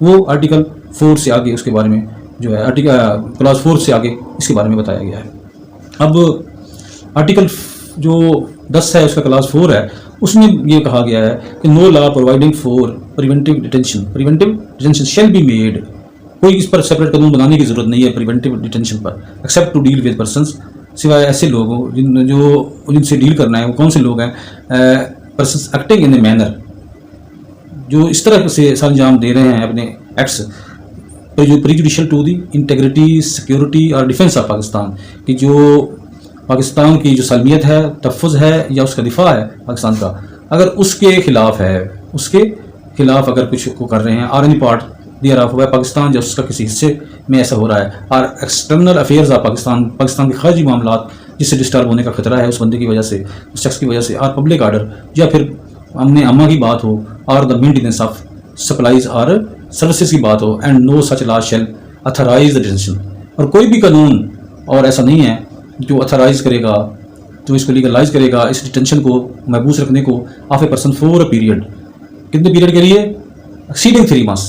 وہ آرٹیکل 4 سے آگے اس کے بارے میں جو ہے کلاس 4 سے آگے اس کے بارے میں بتایا گیا ہے. اب آرٹیکل جو 10 ہے اس کا کلاس 4 ہے, اس میں یہ کہا گیا ہے کہ no law providing for preventive detention shall be made. کوئی اس پر سپریٹ قانون بنانے کی ضرورت نہیں ہے پریونٹیو ڈیٹینشن پر, except to deal with persons, سوائے ایسے لوگوں جن سے ڈیل کرنا ہے. وہ کون سے لوگ ہیں؟ Persons acting in a manner, جو اس طرح سے سر انجام دے رہے ہیں اپنے acts prejudicial to the integrity, security اور ڈیفینس آف پاکستان, کہ جو پاکستان کی جو سالمیت ہے, تحفظ ہے یا اس کا دفاع ہے پاکستان کا, اگر اس کے خلاف ہے, اس کے خلاف اگر کچھ کو کر رہے ہیں, اور اینی پارٹ دیئر آف ہوا ہے پاکستان جب اس کا کسی حصے میں ایسا ہو رہا ہے, اور ایکسٹرنل افیئرز آف پاکستان کے خارجی معاملات جس سے ڈسٹرب ہونے کا خطرہ ہے اس بندے کی وجہ سے, اس شخص کی وجہ سے, اور پبلک آرڈر یا پھر امن عامہ کی بات ہو, اور دا مینٹیننس آف سپلائز اور سروسز کی بات ہو, and no such law shall authorise the detention. اور کوئی بھی قانون اور ایسا نہیں ہے جو اتھرائز کرے گا, جو اس کو لیگلائز کرے گا اس ڈیٹینشن کو محبوس رکھنے کو of a person for a period. کتنے پیریڈ کے لیے؟ ایکسیڈنگ 3 months,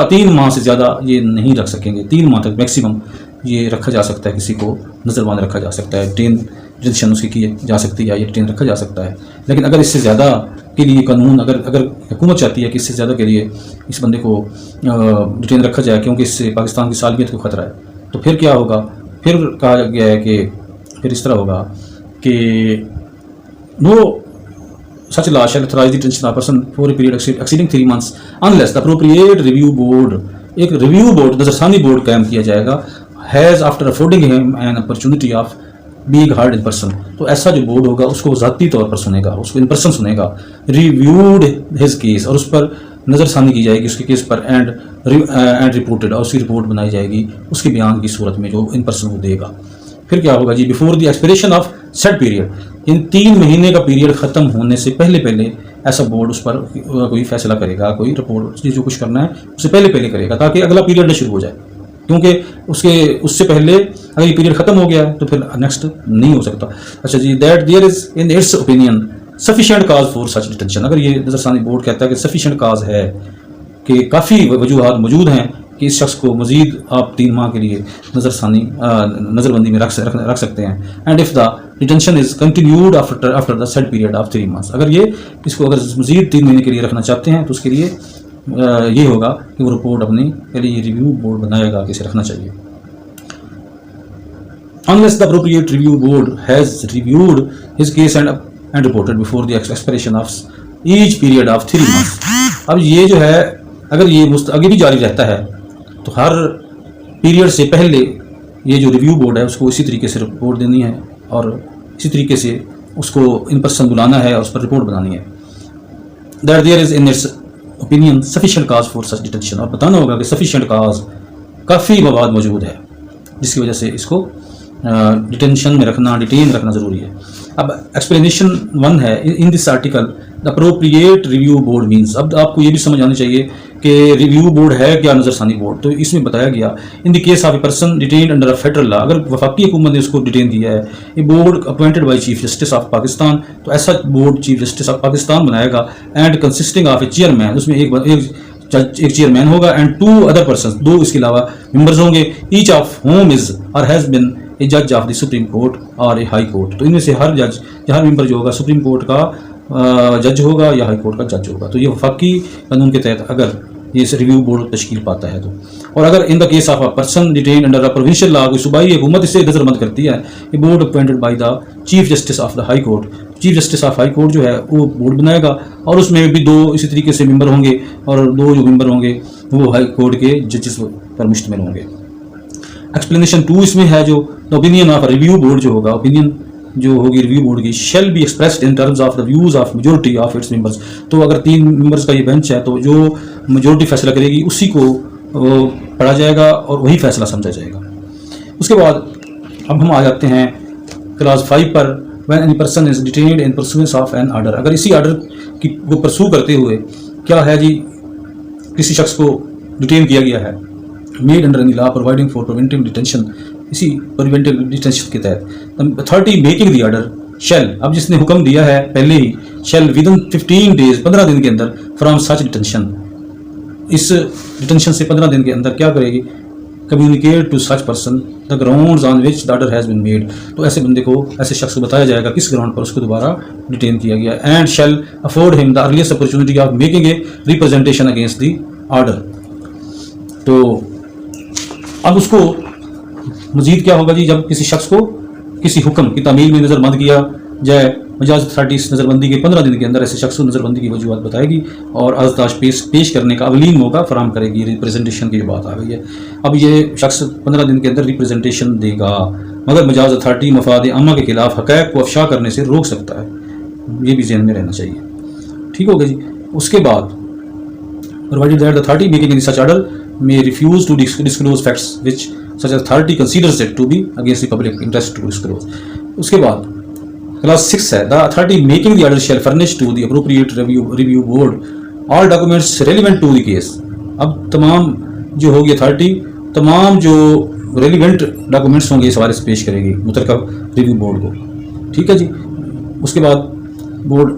3 ماہ سے زیادہ یہ نہیں رکھ سکیں گے. 3 ماہ تک میکسیمم یہ رکھا جا سکتا ہے, کسی کو نظر بند رکھا جا سکتا ہے, ڈیٹینشن اس کی جا سکتی ہے, یہ ڈیٹین رکھا جا سکتا ہے. لیکن اگر اس سے زیادہ کے لیے قانون, اگر حکومت چاہتی ہے کہ اس سے زیادہ کے لیے اس بندے کو ڈیٹین رکھا جائے کیونکہ اس سے پاکستان کی سالمیت کو خطرہ ہے, تو پھر کیا ہوگا؟ پھر کہا گیا ہے کہ پھر اس طرح ہوگا کہ نو such law shall authorize the detention of a person for a period exceeding 3 months unless the appropriate review board, ایک ریویو بورڈ, نظر ثانی بورڈ قائم کیا جائے گا, has after affording him an opportunity of being heard in person. تو ایسا جو board ہوگا اس کو ذاتی طور پر سنے گا, اس کو ان پرسن سنے گا, reviewed his case, اور اس پر نظر ثانی کی جائے گی اس کے کیس پر, and reported, اور اس کی رپورٹ بنائی جائے گی اس کے بیان کی صورت میں جو ان پرسن کو دے گا. پھر کیا ہوگا جی؟ Before the expiration of set period, ان 3 مہینے کا پیریڈ ختم ہونے سے پہلے ایسا بورڈ اس پر کوئی فیصلہ کرے گا, کوئی رپورٹ جو کچھ کرنا ہے اس سے پہلے کرے گا, تاکہ اگلا پیریڈ نہ شروع ہو جائے, کیونکہ اس سے پہلے اگر یہ پیریڈ ختم ہو گیا ہے تو پھر نیکسٹ نہیں ہو سکتا. اچھا جی, that there is in its opinion sufficient cause for such detention. اگر یہ نظر ثانی بورڈ کہتا ہے کہ سفیشینٹ کاز ہے, کہ کافی وجوہات موجود ہیں کہ اس شخص کو مزید آپ 3 ماہ کے لیے نظر بندی میں رکھ سکتے ہیں, and if the detention is continued after the set period of 3 months. اگر اس کو مزید 3 مہینے کے لیے رکھنا چاہتے ہیں تو اس کے لیے یہ ہوگا کہ وہ رپورٹ اپنی پہلے یہ ریویو بورڈ بنائے گا کہ اسے رکھنا چاہیے. unless the appropriate review board has reviewed his case and reported before the expiration of each period of 3 months. اب یہ جو ہے اگر یہ آگے بھی جاری رہتا ہے تو ہر پیریڈ سے پہلے یہ جو ریویو بورڈ ہے اس کو اسی طریقے سے رپورٹ دینی ہے, اور اسی طریقے سے اس کو ان پرسن بلانا ہے اور اس پر رپورٹ بنانی ہے. That there is in its opinion sufficient cause for such detention, اور بتانا ہوگا کہ سفیشینٹ کاز, کافی مواد موجود ہے جس کی وجہ سے اس کو ڈیٹین رکھنا ضروری ہے. اب ایکسپلینیشن 1 ہے in this article the appropriate review board means. اب آپ کو یہ بھی سمجھ آنا چاہیے کہ ریویو بورڈ ہے کیا نظر ثانی بورڈ. تو اس میں بتایا گیا in the case of a person detained under federal law, اگر وفاقی حکومت نے اس کو ڈیٹین دیا ہے, یہ board appointed by chief justice of Pakistan, تو ایسا board chief justice of Pakistan بنائے گا, and consisting of a chairman, اس میں ایک چیئرمین ہوگا, اینڈ 2 ادر پرسنس, 2 اس کے علاوہ ممبرز ہوں گے, ایچ آف ہوم از اور ہیز بن اے جج آف دی سپریم کورٹ اور اے ہائی کورٹ. تو ان میں سے ہر ممبر جو ہوگا سپریم کورٹ کا جج ہوگا یا ہائی کورٹ کا جج ہوگا. تو یہ وفاقی قانون کے تحت اگر یہ ریویو بورڈ تشکیل پاتا ہے تو, اور اگر in the case of a person detained under provincial law, کوئی صوبائی حکومت اس سے نظر بند کرتی ہے, یہ board appointed by the chief justice of the high court. Chief justice of high court جو ہے وہ بورڈ بنائے گا, اور اس میں بھی 2 اسی طریقے سے ممبر ہوں گے, اور 2 جو ممبر ہوں گے وہ ہائی کورٹ کے ججز پر مشتمل ہوں گے. ایکسپلینیشن 2 اس میں ہے جو اوپینین آف ریویو بورڈ جو ہوگا, اوپینین جو ہوگی ریویو بورڈ کی, shall be expressed in terms of the views of majority of its members. تو اگر 3 ممبرس کا یہ بینچ ہے تو جو میجورٹی فیصلہ کرے گی اسی کو پڑھا جائے گا اور وہی فیصلہ سمجھا جائے گا. اس کے بعد اب ہم آ جاتے ہیں class 5 per. when any person is detained in pursuance of an order, اگر اسی آرڈر کو پرسو کرتے ہوئے کیا ہے جی کسی شخص کو ڈیٹین کیا گیا ہے, made under any law providing for preventive detention, اسی preventive detention کے تحت authority making the order shall, اب جس نے حکم دیا ہے پہلے ہی, shall within 15 days 15 دن کے اندر from such detention, اس ڈیٹینشن سے 15 دن کے اندر کیا کرے گی؟ Communicate to such person the grounds on which the order has been made. تو ایسے بندے کو، ایسے شخص کو بتایا جائے گا کس گراؤنڈ پر اس کو دوبارہ ڈیٹین کیا گیا. اینڈ شیل افورڈ ہم the earliest opportunity of making a representation against the order. تو اب اس کو مزید کیا ہوگا جی؟ جب کسی شخص کو کسی حکم کی تعمیل میں نظر بند کیا جائے، مجاز اتھارٹی اس نظر بندی کے 15 دن کے اندر ایسے شخص کو نظر بندی کی وجوہات بتائے گی اور عرضداشت پیش کرنے کا اولین موقع فراہم کرے گی. ریپرزنٹیشن کی جو بات آ گئی ہے، اب یہ شخص 15 دن کے اندر ریپرزنٹیشن دے گا، مگر مجاز اتھارٹی مفاد عامہ کے خلاف حقائق کو افشا کرنے سے روک سکتا ہے. یہ بھی ذہن میں رہنا چاہیے. ٹھیک ہوگا جی. اس کے بعد provided that the authority making any such order may refuse to disclose facts which such authority considers it to be against the public interest to disclose. اس کے بعد Clause 6 ہے the authority making the order shall furnish to the appropriate review board all documents relevant to the case. اب تمام جو ہوگی authority تمام جو relevant documents ہوں گے اس حوالے سے پیش کرے گی متعلقہ ریویو بورڈ کو. ٹھیک ہے جی. اس کے بعد board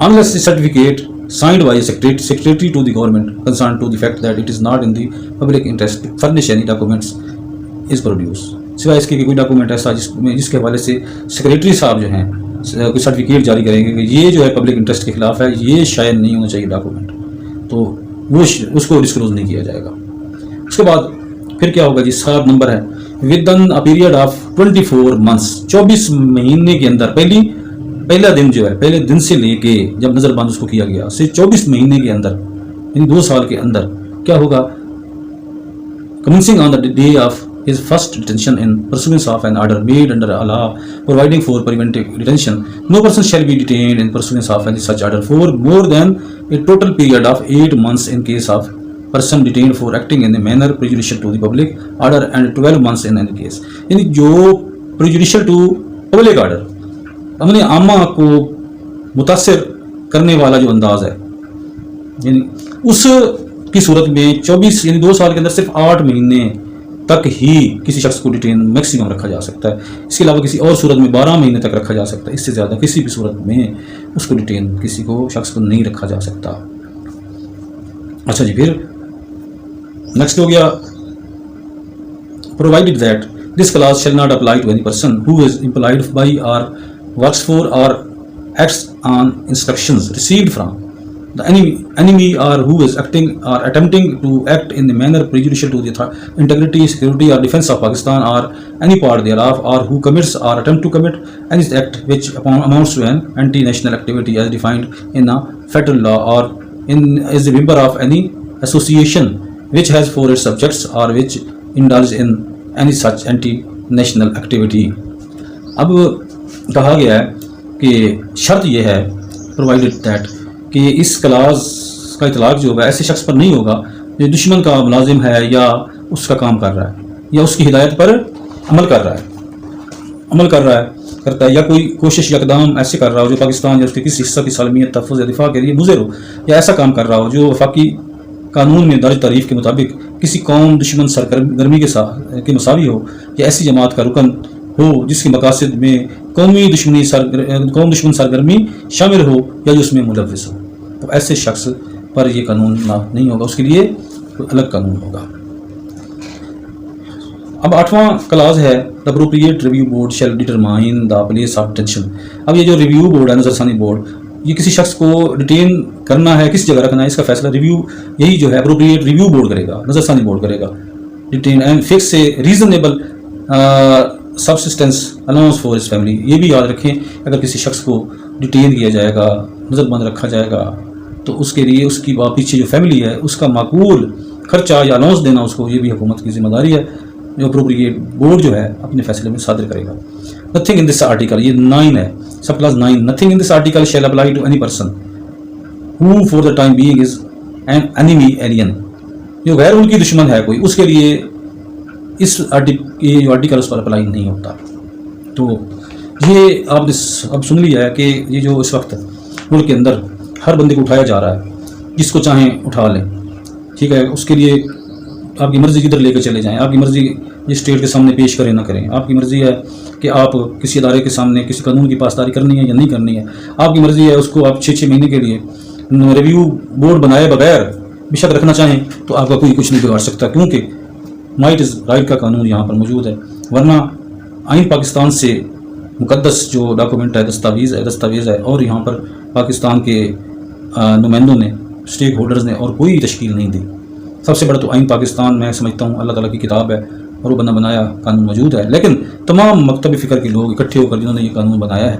unless the certificate signed by a secretary to the government concerned to the fact that it is not in the public interest to furnish any documents is produced. سوائے اس کے کہ کوئی document ایسا جس کے حوالے سے سیکریٹری صاحب جو ہیں کوئی سرٹیفکیٹ جاری کریں گے کہ یہ جو ہے پبلک انٹرسٹ کے خلاف ہے، یہ شاید نہیں ہونا چاہیے ڈاکومنٹ، تو وہ اس کو ڈسکلوز نہیں کیا جائے گا. اس کے بعد پھر کیا ہوگا جی؟ 7 نمبر ہے ودن اے پیریڈ آف 24 months 24 مہینے کے اندر پہلا دن جو ہے، پہلے دن سے لے کے جب نظر بند اس کو کیا گیا سے 24 مہینے کے اندر، یعنی 2 سال کے اندر کیا ہوگا؟ commencing on the day of his first detention in pursuance of an order made under a law providing for preventive detention, no person shall be detained in pursuance of any such order for more than a total period of 8 months in case of person detained for acting in a manner prejudicial to the public order and 12 months in any case. یعنی جو prejudicial to public order، امن عامہ کو متاثر کرنے والا جو انداز ہے، یعنی اس کی صورت میں 24 یعنی 2 سال کے اندر صرف 8 مہینے تک ہی کسی شخص کو ڈیٹین میکسیمم رکھا جا سکتا ہے. اس کے علاوہ کسی اور صورت میں 12 مہینے تک رکھا جا سکتا ہے. اس سے زیادہ کسی بھی صورت میں اس کو ڈیٹین کسی کو شخص کو نہیں رکھا جا سکتا. اچھا جی. پھر نیکسٹ ہو گیا provided that this clause shall not apply to any person who is employed by or works for or acts on instructions received from the enemy or who is acting or attempting to act in a manner prejudicial to the integrity, security or defense of Pakistan or any part thereof, or who commits or attempt to commit any act which amounts to an anti-national activity as defined in a federal law or is a member of any association which has for its subjects or which indulges in any such anti-national activity. اب کہا گیا ہے کہ شرط یہ ہے provided that کہ اس Claus کا اطلاق جو ہوگا ایسے شخص پر نہیں ہوگا جو دشمن کا ملازم ہے یا اس کا کام کر رہا ہے یا اس کی ہدایت پر عمل کرتا ہے یا کوئی کوشش یا اقدام ایسے کر رہا ہو جو پاکستان یا اس کے کسی حصہ کی سالمیت، تحفظ یا دفاع کے لیے مضر ہو، یا ایسا کام کر رہا ہو جو وفاقی قانون میں درج تعریف کے مطابق کسی قوم دشمن سرگرمی کے مساوی ہو، یا ایسی جماعت کا رکن ہو جس کے مقاصد میں قوم دشمن سرگرمی شامل ہو یا جو اس میں ملوث ہو. تو ایسے شخص پر یہ قانون نہیں ہوگا، اس کے لیے کوئی الگ قانون ہوگا. اب 8واں کلاز ہے the appropriate review board shall determine the place of detention. اب یہ جو ریویو بورڈ ہے، نظر ثانی بورڈ، یہ کسی شخص کو ڈیٹین کرنا ہے، کس جگہ رکھنا ہے، اس کا فیصلہ ریویو یہی جو ہے اپروپریٹ ریویو بورڈ کرے گا، نظر ثانی بورڈ کرے گا. Detain and fix a reasonable subsistence allowance for his family. یہ بھی یاد رکھیں اگر کسی شخص کو ڈیٹین کیا جائے گا، نظر بند رکھا جائے گا، تو اس کے لیے اس کی پیچھے جو فیملی ہے اس کا معقول خرچہ یا الاؤنس دینا اس کو، یہ بھی حکومت کی ذمہ داری ہے جو اپروپریٹ بورڈ جو ہے اپنے فیصلے میں صادر کرے گا. نتھنگ ان دس آرٹیکل، یہ 9 ہے، sub class 9. Nothing in this article shall apply to any person who for the time being is an enemy alien. جو غیر ان کی دشمن ہے کوئی، اس کے لیے اس یہ جو آرٹیکل اس پر اپلائی نہیں ہوتا. تو یہ آپ نے اب سن لیا ہے کہ یہ جو اس وقت ملک کے اندر ہر بندے کو اٹھایا جا رہا ہے، جس کو چاہیں اٹھا لیں. ٹھیک ہے، اس کے لیے آپ کی مرضی کدھر لے کے چلے جائیں، آپ کی مرضی اسٹیٹ کے سامنے پیش کریں نہ کریں، آپ کی مرضی ہے کہ آپ کسی ادارے کے سامنے کسی قانون کی پاسداری کرنی ہے یا نہیں کرنی ہے، آپ کی مرضی ہے. اس کو آپ 6 مہینے کے لیے ریویو بورڈ بنائے بغیر بے شک رکھنا چاہیں تو آپ کا کوئی کچھ نہیں بگاڑ سکتا، کیونکہ مائٹ از رائٹ کا قانون یہاں پر موجود ہے. ورنہ آئین پاکستان سے مقدس جو ڈاکومنٹ ہے، دستاویز ہے، اور یہاں پر پاکستان کے نمائندوں نے، اسٹیک ہولڈرز نے اور کوئی تشکیل نہیں دی. سب سے بڑا تو آئین پاکستان میں سمجھتا ہوں اللہ تعالیٰ کی کتاب ہے اور وہ بنا بنایا قانون موجود ہے، لیکن تمام مکتب فکر کے لوگ اکٹھے ہو کر جنہوں نے یہ قانون بنایا ہے،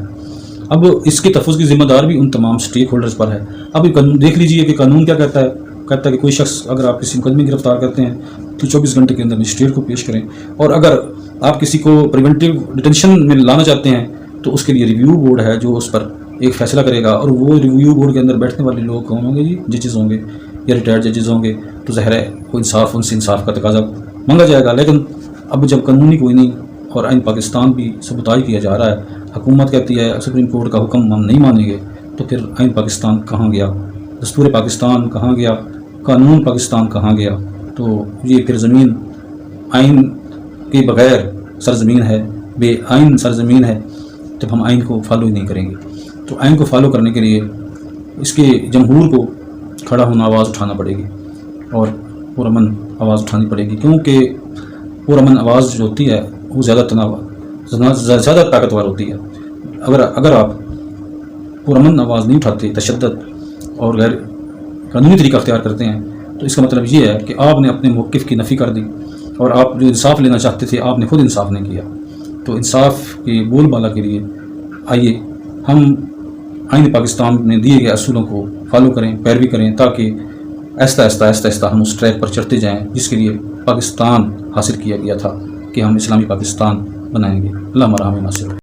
اب اس کے تحفظ کی ذمہ دار بھی ان تمام اسٹیک ہولڈرز پر ہے. اب یہ قانون دیکھ لیجئے کہ قانون کیا کہتا ہے کہ کوئی شخص اگر آپ کسی مقدمے گرفتار کرتے ہیں تو 24 گھنٹے کے اندر مجسٹریٹ کو پیش کریں، اور اگر آپ کسی کو پریونٹیو ڈیٹینشن میں لانا چاہتے ہیں تو اس کے لیے ریویو بورڈ ہے جو اس پر ایک فیصلہ کرے گا، اور وہ ریویو بورڈ کے اندر بیٹھنے والے لوگ کون ہوں گے جی؟ ججز ہوں گے یا ریٹائرڈ ججز ہوں گے. تو ظاہر ہے وہ ان سے انصاف کا تقاضا مانگا جائے گا. لیکن اب جب قانونی کوئی نہیں اور آئین پاکستان بھی سبوتاژ کیا جا رہا ہے، حکومت کہتی ہے سپریم کورٹ کا حکم ہم نہیں مانیں گے، تو پھر آئین پاکستان کہاں گیا؟ دستور پاکستان کہاں گیا؟ قانون پاکستان کہاں گیا؟ تو یہ پھر زمین آئین کے بغیر سرزمین ہے، بے آئین سرزمین ہے جب ہم آئین کو فالو ہی نہیں کریں گے. تو آئین کو فالو کرنے کے لیے اس کے جمہور کو کھڑا ہونا، آواز اٹھانا پڑے گی اور پرامن آواز اٹھانی پڑے گی، کیونکہ پرامن آواز جو ہوتی ہے وہ زیادہ طاقتور ہوتی ہے. اگر آپ پرامن آواز نہیں اٹھاتے، تشدد اور غیر قانونی طریقہ اختیار کرتے ہیں، تو اس کا مطلب یہ ہے کہ آپ نے اپنے موقف کی نفی کر دی، اور آپ جو انصاف لینا چاہتے تھے آپ نے خود انصاف نہیں کیا. تو انصاف کے بول بالا کے لیے آئیے ہم آئین پاکستان میں دیے گئے اصولوں کو فالو کریں، پیروی کریں، تاکہ آہستہ آہستہ ہم اس ٹریک پر چڑھتے جائیں جس کے لیے پاکستان حاصل کیا گیا تھا کہ ہم اسلامی پاکستان بنائیں گے. اللہ ہمارا حامی ناصر.